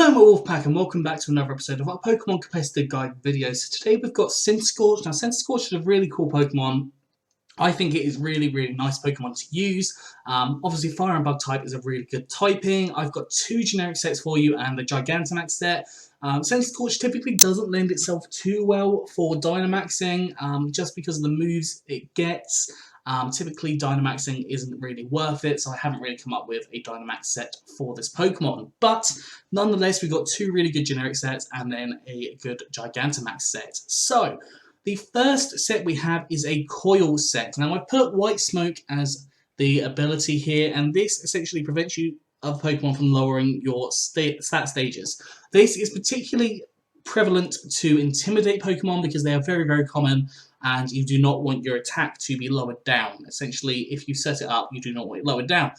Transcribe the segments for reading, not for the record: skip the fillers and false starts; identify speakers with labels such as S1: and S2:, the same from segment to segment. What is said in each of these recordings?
S1: Hello my Wolfpack and welcome back to another episode of our Pokemon Competitive Guide video. So today we've got Centiskorch. Now Centiskorch is a really cool Pokemon. I think it is really nice Pokemon to use. Obviously Fire and Bug type is a really good typing. I've got two generic sets for you and the Gigantamax set. Centiskorch typically doesn't lend itself too well for Dynamaxing just because of the moves it gets. Typically Dynamaxing isn't really worth it, so I haven't really come up with a Dynamax set for this Pokemon. But nonetheless, we've got two really good generic sets and then a good Gigantamax set. So the first set we have is a coil set. Now I've put White Smoke as the ability here, and this essentially prevents you of Pokemon from lowering your stat stages. This is particularly prevalent to intimidate Pokemon because they are very common and you do not want your attack to be lowered down. Essentially, if you set it up, you do not want it lowered down.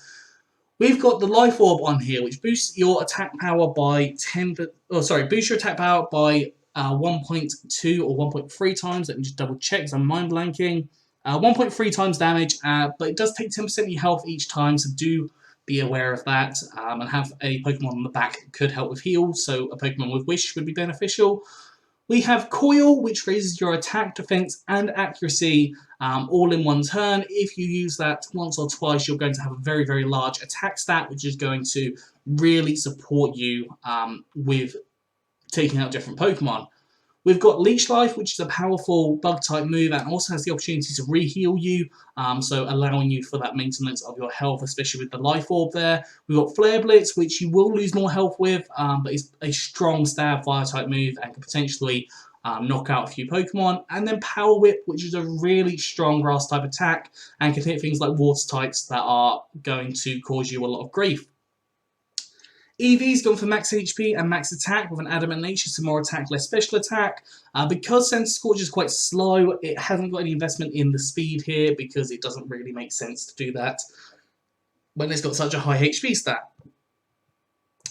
S1: We've got the Life Orb on here, which boosts your attack power by boosts your attack power by 1.2 or 1.3 times. Let me just double check because I'm mind blanking. 1.3 times damage, but it does take 10% of your health each time, so do be aware of that. And have a Pokemon on the back that could help with heal, so a Pokemon with Wish would be beneficial. We have Coil, which raises your attack, defense, and accuracy all in one turn. If you use that once or twice, you're going to have a very large attack stat, which is going to really support you with taking out different Pokemon. We've got Leech Life, which is a powerful bug-type move and also has the opportunity to re-heal you, so allowing you for that maintenance of your health, especially with the Life Orb there. We've got Flare Blitz, which you will lose more health with, but is a strong stab fire-type move and can potentially knock out a few Pokemon. And then Power Whip, which is a really strong Grass-type attack and can hit things like Water types that are going to cause you a lot of grief. Eevee's gone for max HP and max attack with an adamant nature, so more attack, less special attack. Because Centiskorch is quite slow, it hasn't got any investment in the speed here because it doesn't really make sense to do that when it's got such a high HP stat.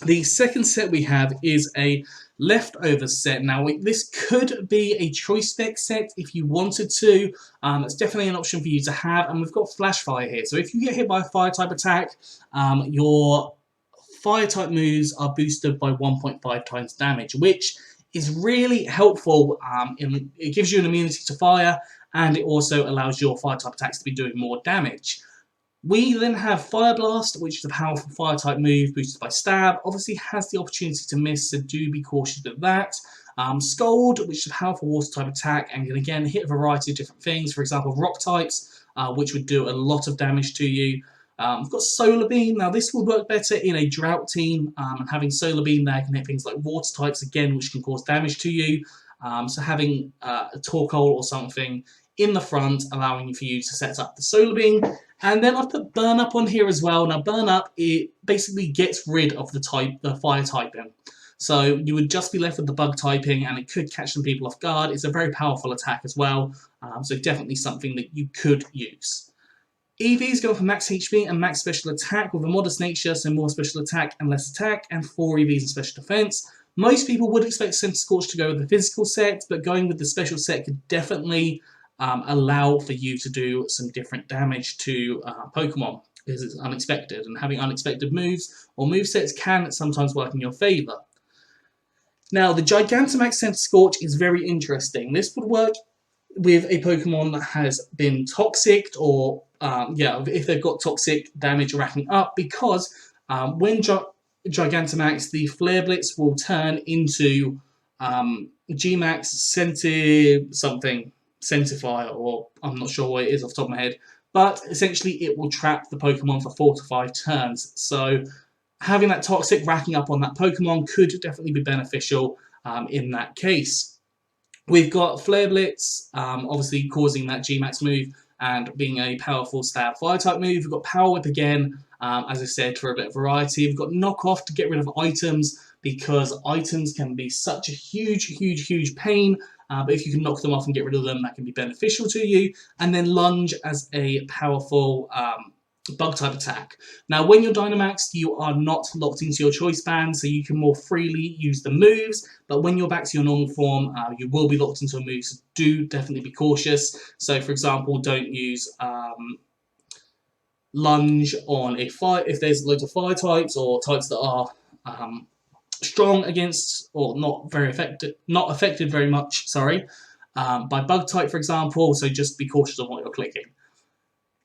S1: The second set we have is a leftover set. Now, this could be a choice spec set if you wanted to. It's definitely an option for you to have, and we've got Flash Fire here. So if you get hit by a fire type attack, your fire-type moves are boosted by 1.5 times damage, which is really helpful. It gives you an immunity to fire, and it also allows your fire-type attacks to be doing more damage. We then have Fire Blast, which is a powerful fire-type move boosted by Stab. Obviously has the opportunity to miss, so do be cautious with that. Scold, which is a powerful water-type attack and can again hit a variety of different things. For example, rock types, which would do a lot of damage to you. We've got Solar Beam. Now this will work better in a drought team, and having Solar Beam there can hit things like water types again, which can cause damage to you. So having a Torkoal or something in the front, allowing for you to set up the Solar Beam. And then I've put Burn Up on here as well. Now Burn Up, it basically gets rid of the fire typing. So you would just be left with the bug typing, and it could catch some people off guard. It's a very powerful attack as well, so definitely something that you could use. Eevee's going for max HP and max special attack with a modest nature, so more special attack and less attack, and 4 EVs in special defense. Most people would expect Centiskorch to go with the physical set, but going with the special set could definitely allow for you to do some different damage to Pokemon because it's unexpected, and having unexpected moves or movesets can sometimes work in your favour. Now, the Gigantamax Centiskorch is very interesting. This would work with a Pokemon that has been toxic or if they've got toxic damage racking up, because when Gigantamax, the Flare Blitz will turn into Gmax Centifire, or I'm not sure what it is off the top of my head, but essentially it will trap the Pokemon for 4 to 5 turns. So having that toxic racking up on that Pokemon could definitely be beneficial in that case. We've got Flare Blitz, obviously causing that Gmax move and being a powerful stab fire type move. We've got Power Whip again, as I said, for a bit of variety. We've got Knock Off to get rid of items, because items can be such a huge pain, but if you can knock them off and get rid of them, that can be beneficial to you. And then Lunge as a powerful bug type attack. Now when you're Dynamaxed, you are not locked into your choice band, so you can more freely use the moves, but when you're back to your normal form, you will be locked into a move, so do definitely be cautious. So for example, don't use Lunge on a fire if there's loads of fire types or types that are strong against, or not affected very much, sorry, by bug type, for example, so just be cautious on what you're clicking.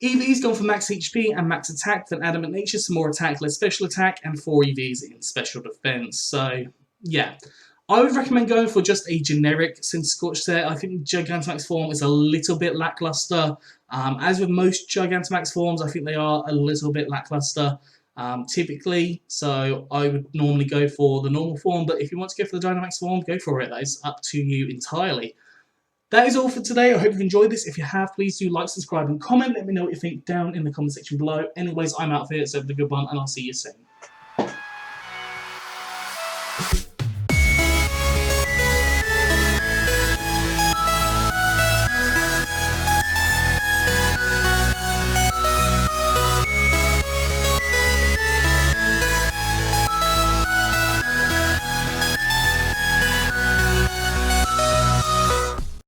S1: EV's gone for max HP and max attack, then Adamant Nature, some more attack, less special attack, and 4 EVs in special defense. So, yeah. I would recommend going for just a generic Centiskorch set. I think Gigantamax form is a little bit lackluster. As with most Gigantamax forms, I think they are a little bit lackluster typically. So I would normally go for the normal form, but if you want to go for the Dynamax form, go for it. That is up to you entirely. That is all for today. I hope you've enjoyed this. If you have, please do like, subscribe, and comment. Let me know what you think down in the comment section below. Anyways, I'm out of here, so have a good one, and I'll see you soon.